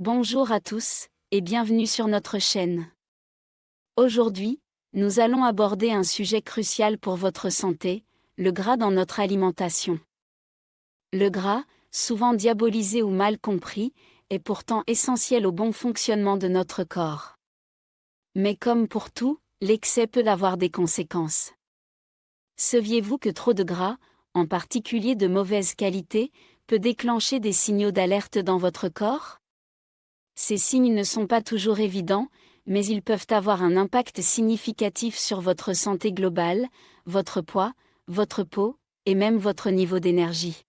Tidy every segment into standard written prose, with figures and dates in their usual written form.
Bonjour à tous, et bienvenue sur notre chaîne. Aujourd'hui, nous allons aborder un sujet crucial pour votre santé, le gras dans notre alimentation. Le gras, souvent diabolisé ou mal compris, est pourtant essentiel au bon fonctionnement de notre corps. Mais comme pour tout, l'excès peut avoir des conséquences. Saviez-vous que trop de gras, en particulier de mauvaise qualité, peut déclencher des signaux d'alerte dans votre corps ? Ces signes ne sont pas toujours évidents, mais ils peuvent avoir un impact significatif sur votre santé globale, votre poids, votre peau, et même votre niveau d'énergie.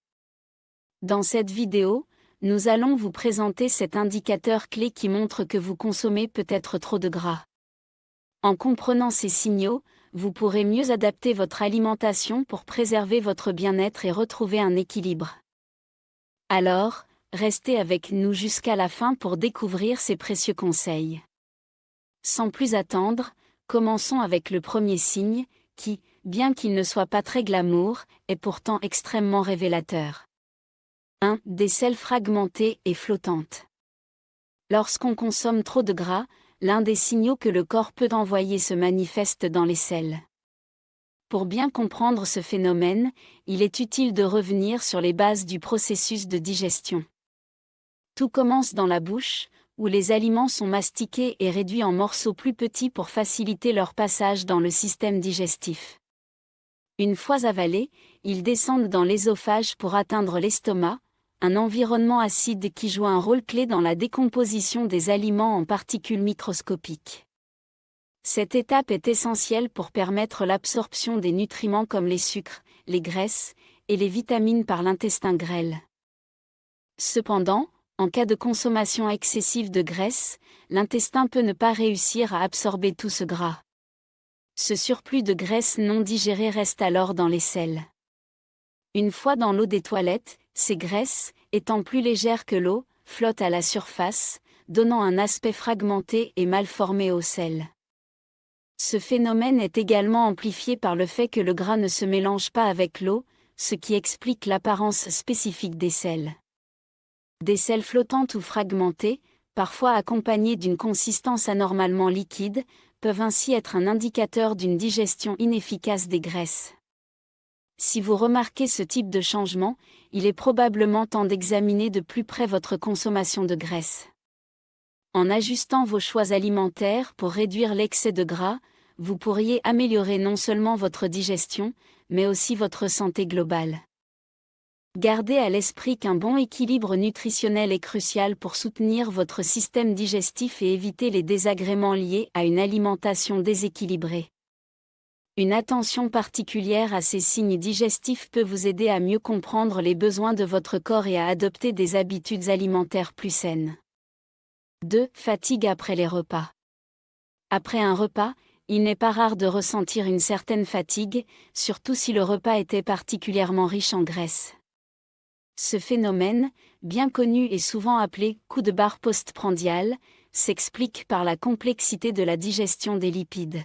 Dans cette vidéo, nous allons vous présenter cet indicateur clé qui montre que vous consommez peut-être trop de gras. En comprenant ces signaux, vous pourrez mieux adapter votre alimentation pour préserver votre bien-être et retrouver un équilibre. Alors, restez avec nous jusqu'à la fin pour découvrir ces précieux conseils. Sans plus attendre, commençons avec le premier signe, qui, bien qu'il ne soit pas très glamour, est pourtant extrêmement révélateur. 1. Des selles fragmentées et flottantes. Lorsqu'on consomme trop de gras, l'un des signaux que le corps peut envoyer se manifeste dans les selles. Pour bien comprendre ce phénomène, il est utile de revenir sur les bases du processus de digestion. Tout commence dans la bouche, où les aliments sont mastiqués et réduits en morceaux plus petits pour faciliter leur passage dans le système digestif. Une fois avalés, ils descendent dans l'ésophage pour atteindre l'estomac, un environnement acide qui joue un rôle clé dans la décomposition des aliments en particules microscopiques. Cette étape est essentielle pour permettre l'absorption des nutriments comme les sucres, les graisses et les vitamines par l'intestin grêle. Cependant, en cas de consommation excessive de graisse, l'intestin peut ne pas réussir à absorber tout ce gras. Ce surplus de graisse non digérée reste alors dans les selles. Une fois dans l'eau des toilettes, ces graisses, étant plus légères que l'eau, flottent à la surface, donnant un aspect fragmenté et mal formé aux selles. Ce phénomène est également amplifié par le fait que le gras ne se mélange pas avec l'eau, ce qui explique l'apparence spécifique des selles. Des selles flottantes ou fragmentées, parfois accompagnées d'une consistance anormalement liquide, peuvent ainsi être un indicateur d'une digestion inefficace des graisses. Si vous remarquez ce type de changement, il est probablement temps d'examiner de plus près votre consommation de graisse. En ajustant vos choix alimentaires pour réduire l'excès de gras, vous pourriez améliorer non seulement votre digestion, mais aussi votre santé globale. Gardez à l'esprit qu'un bon équilibre nutritionnel est crucial pour soutenir votre système digestif et éviter les désagréments liés à une alimentation déséquilibrée. Une attention particulière à ces signes digestifs peut vous aider à mieux comprendre les besoins de votre corps et à adopter des habitudes alimentaires plus saines. 2. Fatigue après les repas. Après un repas, il n'est pas rare de ressentir une certaine fatigue, surtout si le repas était particulièrement riche en graisse. Ce phénomène, bien connu et souvent appelé « coup de barre postprandial », s'explique par la complexité de la digestion des lipides.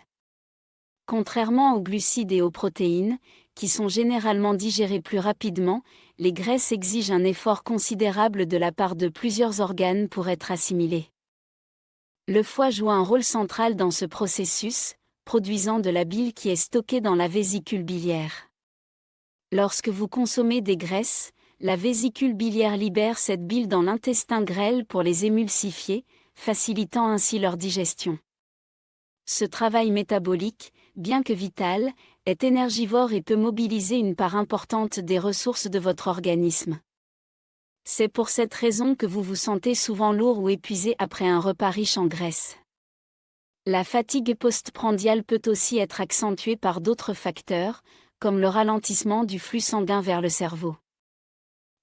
Contrairement aux glucides et aux protéines, qui sont généralement digérés plus rapidement, les graisses exigent un effort considérable de la part de plusieurs organes pour être assimilées. Le foie joue un rôle central dans ce processus, produisant de la bile qui est stockée dans la vésicule biliaire. Lorsque vous consommez des graisses, la vésicule biliaire libère cette bile dans l'intestin grêle pour les émulsifier, facilitant ainsi leur digestion. Ce travail métabolique, bien que vital, est énergivore et peut mobiliser une part importante des ressources de votre organisme. C'est pour cette raison que vous vous sentez souvent lourd ou épuisé après un repas riche en graisse. La fatigue postprandiale peut aussi être accentuée par d'autres facteurs, comme le ralentissement du flux sanguin vers le cerveau.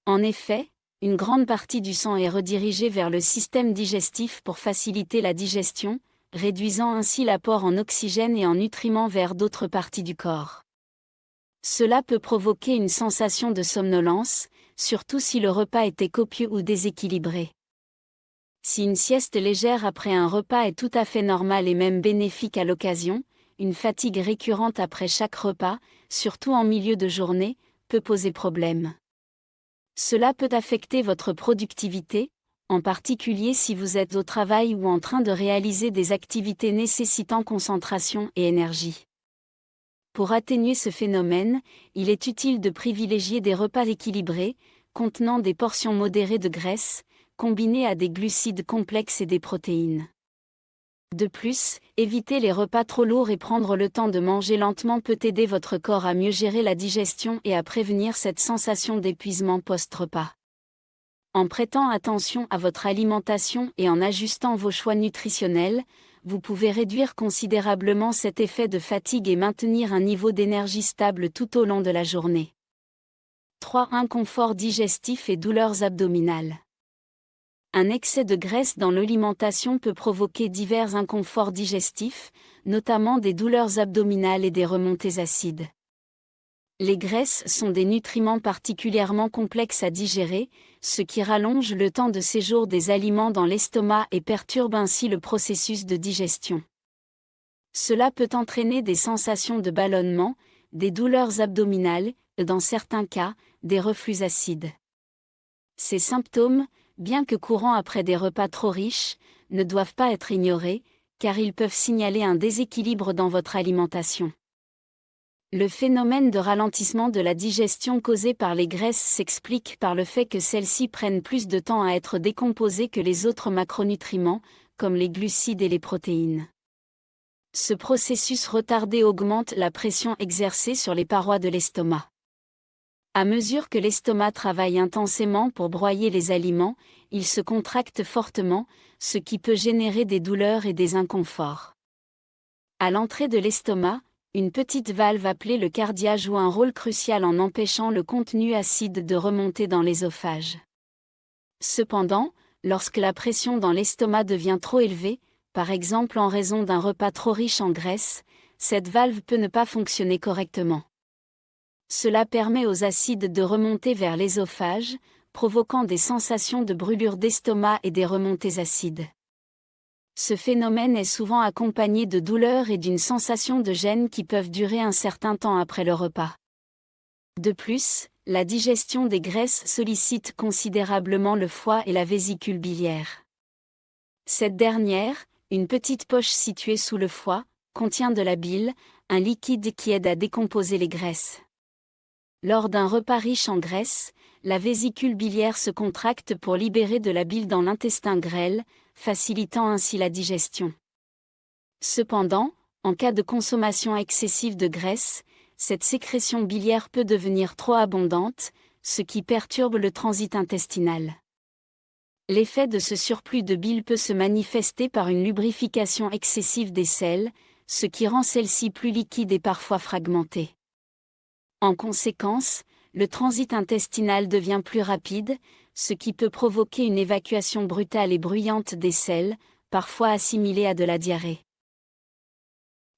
En effet, une grande partie du sang est redirigée vers le système digestif pour faciliter la digestion, réduisant ainsi l'apport en oxygène et en nutriments vers d'autres parties du corps. Cela peut provoquer une sensation de somnolence, surtout si le repas était copieux ou déséquilibré. Si une sieste légère après un repas est tout à fait normale et même bénéfique à l'occasion, une fatigue récurrente après chaque repas, surtout en milieu de journée, peut poser problème. Cela peut affecter votre productivité, en particulier si vous êtes au travail ou en train de réaliser des activités nécessitant concentration et énergie. Pour atténuer ce phénomène, il est utile de privilégier des repas équilibrés, contenant des portions modérées de graisse, combinées à des glucides complexes et des protéines. De plus, éviter les repas trop lourds et prendre le temps de manger lentement peut aider votre corps à mieux gérer la digestion et à prévenir cette sensation d'épuisement post-repas. En prêtant attention à votre alimentation et en ajustant vos choix nutritionnels, vous pouvez réduire considérablement cet effet de fatigue et maintenir un niveau d'énergie stable tout au long de la journée. 3. Inconfort digestif et douleurs abdominales. Un excès de graisse dans l'alimentation peut provoquer divers inconforts digestifs, notamment des douleurs abdominales et des remontées acides. Les graisses sont des nutriments particulièrement complexes à digérer, ce qui rallonge le temps de séjour des aliments dans l'estomac et perturbe ainsi le processus de digestion. Cela peut entraîner des sensations de ballonnement, des douleurs abdominales, et dans certains cas, des reflux acides. Ces symptômes, bien que courants après des repas trop riches, ne doivent pas être ignorés, car ils peuvent signaler un déséquilibre dans votre alimentation. Le phénomène de ralentissement de la digestion causé par les graisses s'explique par le fait que celles-ci prennent plus de temps à être décomposées que les autres macronutriments, comme les glucides et les protéines. Ce processus retardé augmente la pression exercée sur les parois de l'estomac. À mesure que l'estomac travaille intensément pour broyer les aliments, il se contracte fortement, ce qui peut générer des douleurs et des inconforts. À l'entrée de l'estomac, une petite valve appelée le cardia joue un rôle crucial en empêchant le contenu acide de remonter dans l'ésophage. Cependant, lorsque la pression dans l'estomac devient trop élevée, par exemple en raison d'un repas trop riche en graisse, cette valve peut ne pas fonctionner correctement. Cela permet aux acides de remonter vers l'ésophage, provoquant des sensations de brûlure d'estomac et des remontées acides. Ce phénomène est souvent accompagné de douleurs et d'une sensation de gêne qui peuvent durer un certain temps après le repas. De plus, la digestion des graisses sollicite considérablement le foie et la vésicule biliaire. Cette dernière, une petite poche située sous le foie, contient de la bile, un liquide qui aide à décomposer les graisses. Lors d'un repas riche en graisse, la vésicule biliaire se contracte pour libérer de la bile dans l'intestin grêle, facilitant ainsi la digestion. Cependant, en cas de consommation excessive de graisse, cette sécrétion biliaire peut devenir trop abondante, ce qui perturbe le transit intestinal. L'effet de ce surplus de bile peut se manifester par une lubrification excessive des selles, ce qui rend celle-ci plus liquide et parfois fragmentée. En conséquence, le transit intestinal devient plus rapide, ce qui peut provoquer une évacuation brutale et bruyante des selles, parfois assimilée à de la diarrhée.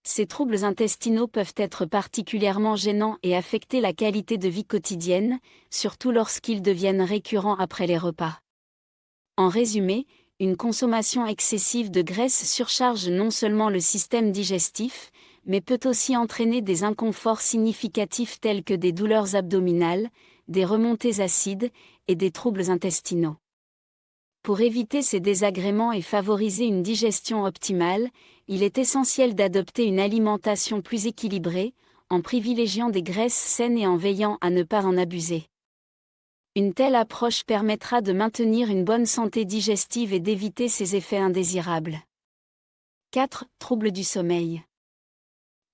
Ces troubles intestinaux peuvent être particulièrement gênants et affecter la qualité de vie quotidienne, surtout lorsqu'ils deviennent récurrents après les repas. En résumé, une consommation excessive de graisse surcharge non seulement le système digestif, mais peut aussi entraîner des inconforts significatifs tels que des douleurs abdominales, des remontées acides et des troubles intestinaux. Pour éviter ces désagréments et favoriser une digestion optimale, il est essentiel d'adopter une alimentation plus équilibrée, en privilégiant des graisses saines et en veillant à ne pas en abuser. Une telle approche permettra de maintenir une bonne santé digestive et d'éviter ces effets indésirables. 4. Troubles du sommeil.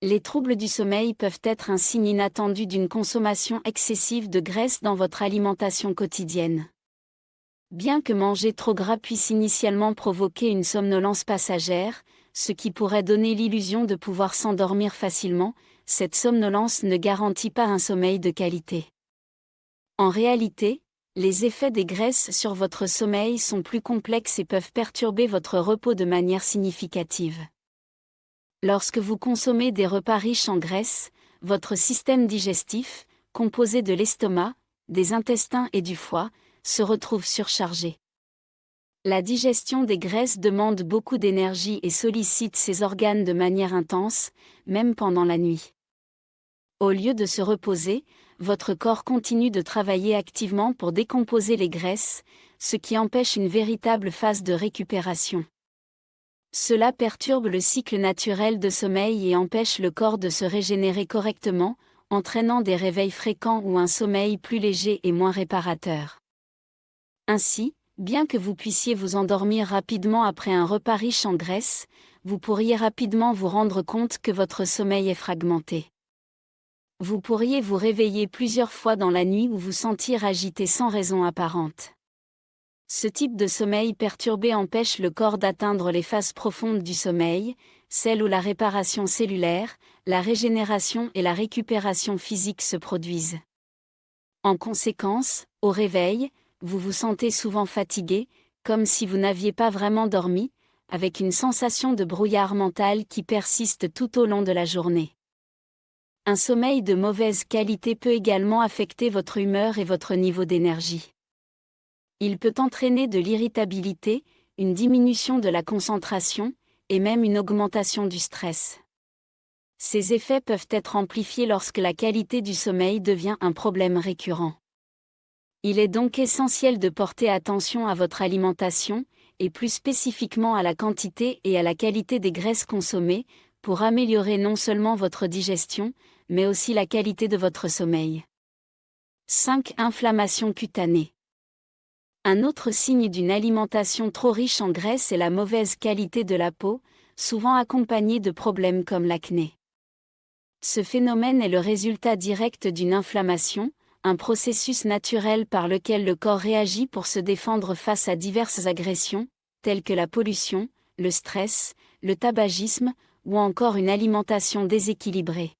Les troubles du sommeil peuvent être un signe inattendu d'une consommation excessive de graisse dans votre alimentation quotidienne. Bien que manger trop gras puisse initialement provoquer une somnolence passagère, ce qui pourrait donner l'illusion de pouvoir s'endormir facilement, cette somnolence ne garantit pas un sommeil de qualité. En réalité, les effets des graisses sur votre sommeil sont plus complexes et peuvent perturber votre repos de manière significative. Lorsque vous consommez des repas riches en graisse, votre système digestif, composé de l'estomac, des intestins et du foie, se retrouve surchargé. La digestion des graisses demande beaucoup d'énergie et sollicite ces organes de manière intense, même pendant la nuit. Au lieu de se reposer, votre corps continue de travailler activement pour décomposer les graisses, ce qui empêche une véritable phase de récupération. Cela perturbe le cycle naturel de sommeil et empêche le corps de se régénérer correctement, entraînant des réveils fréquents ou un sommeil plus léger et moins réparateur. Ainsi, bien que vous puissiez vous endormir rapidement après un repas riche en graisse, vous pourriez rapidement vous rendre compte que votre sommeil est fragmenté. Vous pourriez vous réveiller plusieurs fois dans la nuit ou vous sentir agité sans raison apparente. Ce type de sommeil perturbé empêche le corps d'atteindre les phases profondes du sommeil, celles où la réparation cellulaire, la régénération et la récupération physique se produisent. En conséquence, au réveil, vous vous sentez souvent fatigué, comme si vous n'aviez pas vraiment dormi, avec une sensation de brouillard mental qui persiste tout au long de la journée. Un sommeil de mauvaise qualité peut également affecter votre humeur et votre niveau d'énergie. Il peut entraîner de l'irritabilité, une diminution de la concentration, et même une augmentation du stress. Ces effets peuvent être amplifiés lorsque la qualité du sommeil devient un problème récurrent. Il est donc essentiel de porter attention à votre alimentation, et plus spécifiquement à la quantité et à la qualité des graisses consommées, pour améliorer non seulement votre digestion, mais aussi la qualité de votre sommeil. 5. Inflammation cutanée. Un autre signe d'une alimentation trop riche en graisse est la mauvaise qualité de la peau, souvent accompagnée de problèmes comme l'acné. Ce phénomène est le résultat direct d'une inflammation, un processus naturel par lequel le corps réagit pour se défendre face à diverses agressions, telles que la pollution, le stress, le tabagisme, ou encore une alimentation déséquilibrée.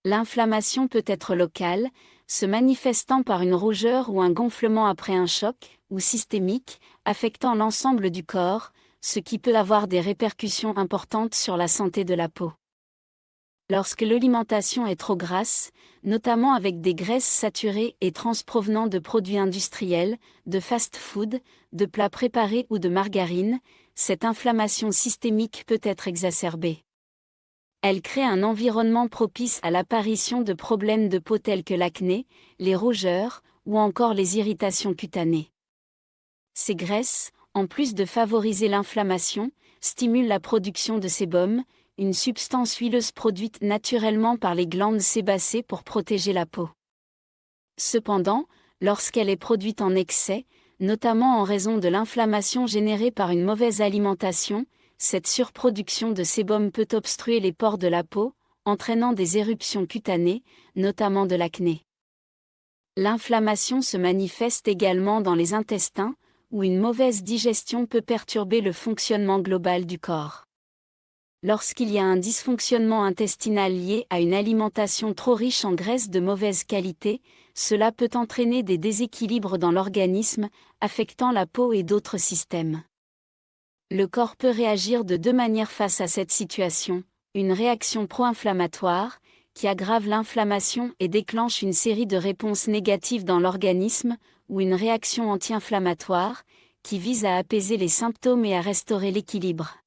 L'inflammation peut être locale, se manifestant par une rougeur ou un gonflement après un choc, ou systémique, affectant l'ensemble du corps, ce qui peut avoir des répercussions importantes sur la santé de la peau. Lorsque l'alimentation est trop grasse, notamment avec des graisses saturées et trans provenant de produits industriels, de fast-food, de plats préparés ou de margarine, cette inflammation systémique peut être exacerbée. Elle crée un environnement propice à l'apparition de problèmes de peau tels que l'acné, les rougeurs, ou encore les irritations cutanées. Ces graisses, en plus de favoriser l'inflammation, stimulent la production de sébum, une substance huileuse produite naturellement par les glandes sébacées pour protéger la peau. Cependant, lorsqu'elle est produite en excès, notamment en raison de l'inflammation générée par une mauvaise alimentation, cette surproduction de sébum peut obstruer les pores de la peau, entraînant des éruptions cutanées, notamment de l'acné. L'inflammation se manifeste également dans les intestins, où une mauvaise digestion peut perturber le fonctionnement global du corps. Lorsqu'il y a un dysfonctionnement intestinal lié à une alimentation trop riche en graisses de mauvaise qualité, cela peut entraîner des déséquilibres dans l'organisme, affectant la peau et d'autres systèmes. Le corps peut réagir de deux manières face à cette situation, une réaction pro-inflammatoire, qui aggrave l'inflammation et déclenche une série de réponses négatives dans l'organisme, ou une réaction anti-inflammatoire, qui vise à apaiser les symptômes et à restaurer l'équilibre.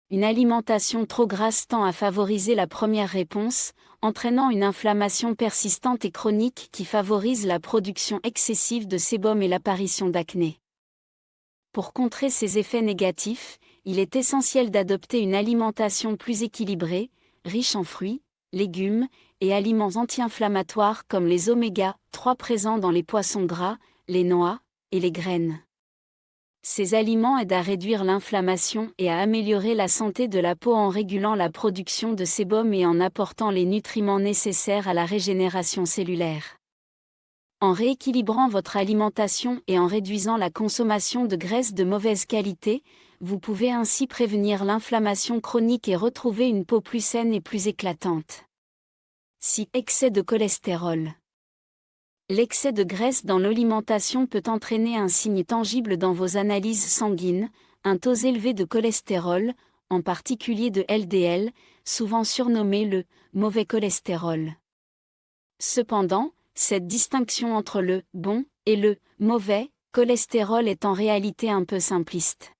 Une alimentation trop grasse tend à favoriser la première réponse, entraînant une inflammation persistante et chronique qui favorise la production excessive de sébum et l'apparition d'acné. Pour contrer ces effets négatifs, il est essentiel d'adopter une alimentation plus équilibrée, riche en fruits, légumes et aliments anti-inflammatoires comme les oméga-3 présents dans les poissons gras, les noix et les graines. Ces aliments aident à réduire l'inflammation et à améliorer la santé de la peau en régulant la production de sébum et en apportant les nutriments nécessaires à la régénération cellulaire. En rééquilibrant votre alimentation et en réduisant la consommation de graisses de mauvaise qualité, vous pouvez ainsi prévenir l'inflammation chronique et retrouver une peau plus saine et plus éclatante. 6. Excès de cholestérol. L'excès de graisse dans l'alimentation peut entraîner un signe tangible dans vos analyses sanguines, un taux élevé de cholestérol, en particulier de LDL, souvent surnommé le « mauvais cholestérol ». Cependant, cette distinction entre le « bon » et le « mauvais » cholestérol est en réalité un peu simpliste.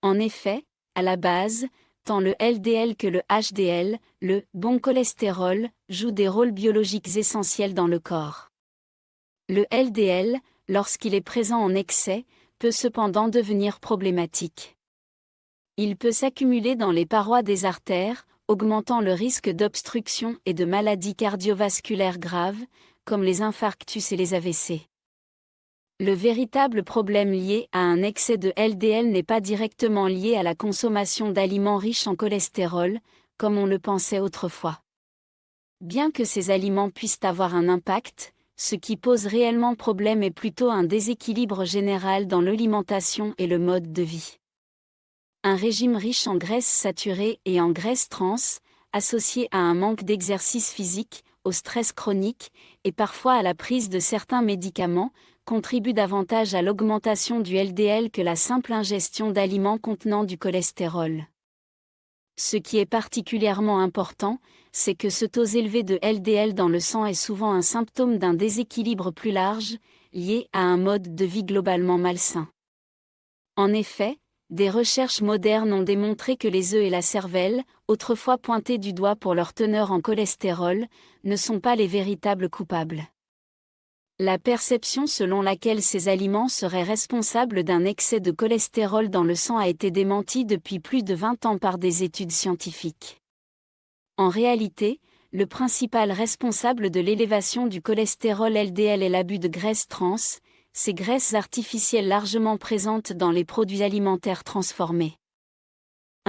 En effet, à la base, tant le LDL que le HDL, le « bon cholestérol », jouent des rôles biologiques essentiels dans le corps. Le LDL, lorsqu'il est présent en excès, peut cependant devenir problématique. Il peut s'accumuler dans les parois des artères, augmentant le risque d'obstruction et de maladies cardiovasculaires graves, comme les infarctus et les AVC. Le véritable problème lié à un excès de LDL n'est pas directement lié à la consommation d'aliments riches en cholestérol, comme on le pensait autrefois. Bien que ces aliments puissent avoir un impact, ce qui pose réellement problème est plutôt un déséquilibre général dans l'alimentation et le mode de vie. Un régime riche en graisses saturées et en graisses trans, associé à un manque d'exercice physique, au stress chronique, et parfois à la prise de certains médicaments, contribue davantage à l'augmentation du LDL que la simple ingestion d'aliments contenant du cholestérol. Ce qui est particulièrement important, c'est que ce taux élevé de LDL dans le sang est souvent un symptôme d'un déséquilibre plus large, lié à un mode de vie globalement malsain. En effet, des recherches modernes ont démontré que les œufs et la cervelle, autrefois pointés du doigt pour leur teneur en cholestérol, ne sont pas les véritables coupables. La perception selon laquelle ces aliments seraient responsables d'un excès de cholestérol dans le sang a été démentie depuis plus de 20 ans par des études scientifiques. En réalité, le principal responsable de l'élévation du cholestérol LDL est l'abus de graisses trans, ces graisses artificielles largement présentes dans les produits alimentaires transformés.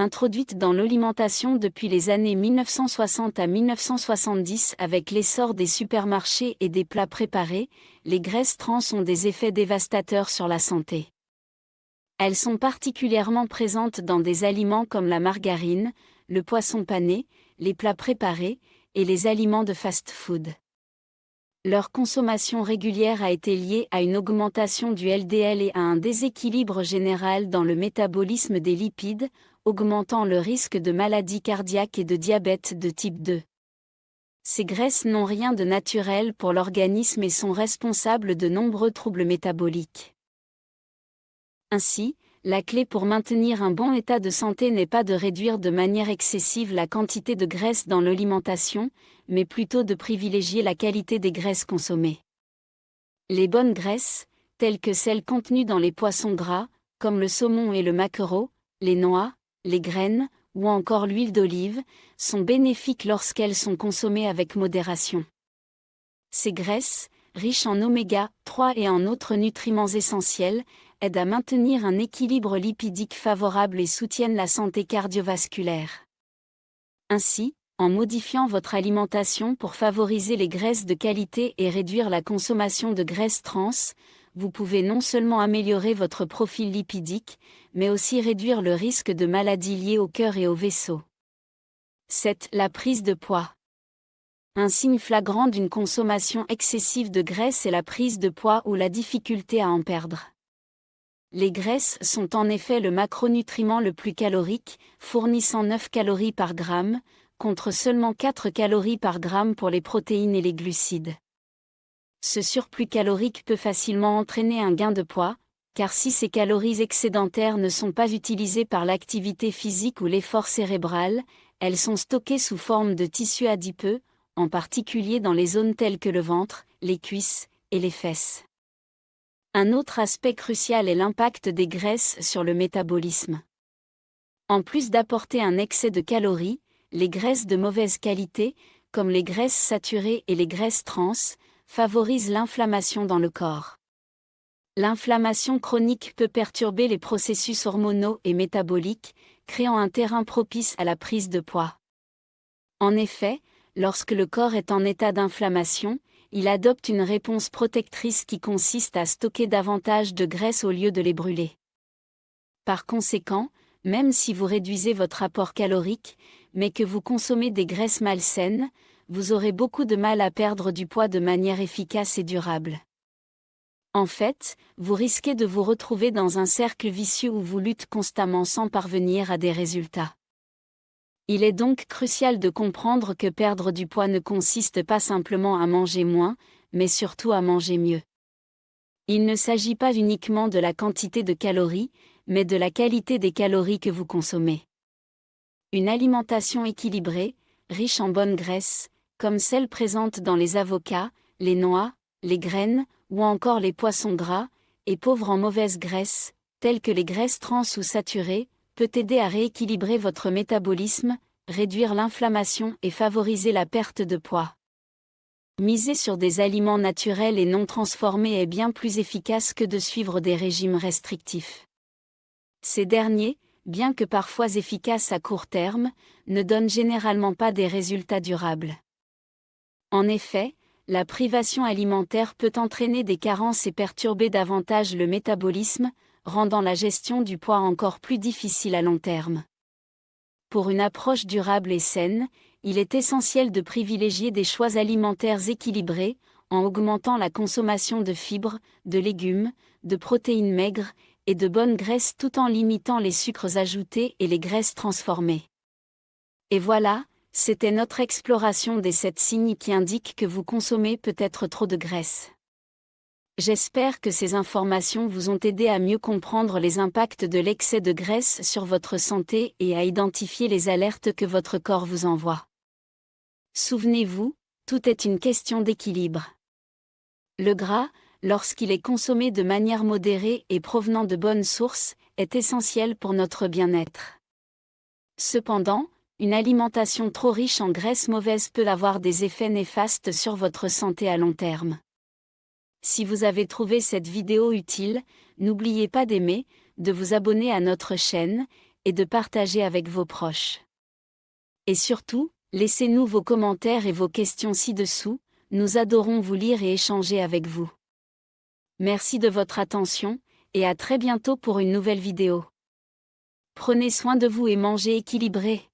Introduites dans l'alimentation depuis les années 1960 à 1970 avec l'essor des supermarchés et des plats préparés, les graisses trans ont des effets dévastateurs sur la santé. Elles sont particulièrement présentes dans des aliments comme la margarine, le poisson pané, les plats préparés, et les aliments de fast-food. Leur consommation régulière a été liée à une augmentation du LDL et à un déséquilibre général dans le métabolisme des lipides, augmentant le risque de maladies cardiaques et de diabète de type 2. Ces graisses n'ont rien de naturel pour l'organisme et sont responsables de nombreux troubles métaboliques. Ainsi, la clé pour maintenir un bon état de santé n'est pas de réduire de manière excessive la quantité de graisse dans l'alimentation, mais plutôt de privilégier la qualité des graisses consommées. Les bonnes graisses, telles que celles contenues dans les poissons gras, comme le saumon et le maquereau, les noix, les graines, ou encore l'huile d'olive, sont bénéfiques lorsqu'elles sont consommées avec modération. Ces graisses, riches en oméga 3 et en autres nutriments essentiels, aident à maintenir un équilibre lipidique favorable et soutiennent la santé cardiovasculaire. Ainsi, en modifiant votre alimentation pour favoriser les graisses de qualité et réduire la consommation de graisses trans, vous pouvez non seulement améliorer votre profil lipidique, mais aussi réduire le risque de maladies liées au cœur et aux vaisseaux. 7. La prise de poids. Un signe flagrant d'une consommation excessive de graisse est la prise de poids ou la difficulté à en perdre. Les graisses sont en effet le macronutriment le plus calorique, fournissant 9 calories par gramme, contre seulement 4 calories par gramme pour les protéines et les glucides. Ce surplus calorique peut facilement entraîner un gain de poids, car si ces calories excédentaires ne sont pas utilisées par l'activité physique ou l'effort cérébral, elles sont stockées sous forme de tissu adipeux, en particulier dans les zones telles que le ventre, les cuisses et les fesses. Un autre aspect crucial est l'impact des graisses sur le métabolisme. En plus d'apporter un excès de calories, les graisses de mauvaise qualité, comme les graisses saturées et les graisses trans, favorisent l'inflammation dans le corps. L'inflammation chronique peut perturber les processus hormonaux et métaboliques, créant un terrain propice à la prise de poids. En effet, lorsque le corps est en état d'inflammation, il adopte une réponse protectrice qui consiste à stocker davantage de graisse au lieu de les brûler. Par conséquent, même si vous réduisez votre apport calorique, mais que vous consommez des graisses malsaines, vous aurez beaucoup de mal à perdre du poids de manière efficace et durable. En fait, vous risquez de vous retrouver dans un cercle vicieux où vous luttez constamment sans parvenir à des résultats. Il est donc crucial de comprendre que perdre du poids ne consiste pas simplement à manger moins, mais surtout à manger mieux. Il ne s'agit pas uniquement de la quantité de calories, mais de la qualité des calories que vous consommez. Une alimentation équilibrée, riche en bonnes graisses, comme celle présente dans les avocats, les noix, les graines, ou encore les poissons gras, et pauvres en mauvaises graisses, telles que les graisses trans ou saturées, peut aider à rééquilibrer votre métabolisme, réduire l'inflammation et favoriser la perte de poids. Miser sur des aliments naturels et non transformés est bien plus efficace que de suivre des régimes restrictifs. Ces derniers, bien que parfois efficaces à court terme, ne donnent généralement pas des résultats durables. En effet, la privation alimentaire peut entraîner des carences et perturber davantage le métabolisme, rendant la gestion du poids encore plus difficile à long terme. Pour une approche durable et saine, il est essentiel de privilégier des choix alimentaires équilibrés, en augmentant la consommation de fibres, de légumes, de protéines maigres, et de bonnes graisses tout en limitant les sucres ajoutés et les graisses transformées. Et voilà, c'était notre exploration des 7 signes qui indiquent que vous consommez peut-être trop de graisse. J'espère que ces informations vous ont aidé à mieux comprendre les impacts de l'excès de graisse sur votre santé et à identifier les alertes que votre corps vous envoie. Souvenez-vous, tout est une question d'équilibre. Le gras, lorsqu'il est consommé de manière modérée et provenant de bonnes sources, est essentiel pour notre bien-être. Cependant, une alimentation trop riche en graisses mauvaises peut avoir des effets néfastes sur votre santé à long terme. Si vous avez trouvé cette vidéo utile, n'oubliez pas d'aimer, de vous abonner à notre chaîne, et de partager avec vos proches. Et surtout, laissez-nous vos commentaires et vos questions ci-dessous, nous adorons vous lire et échanger avec vous. Merci de votre attention, et à très bientôt pour une nouvelle vidéo. Prenez soin de vous et mangez équilibré.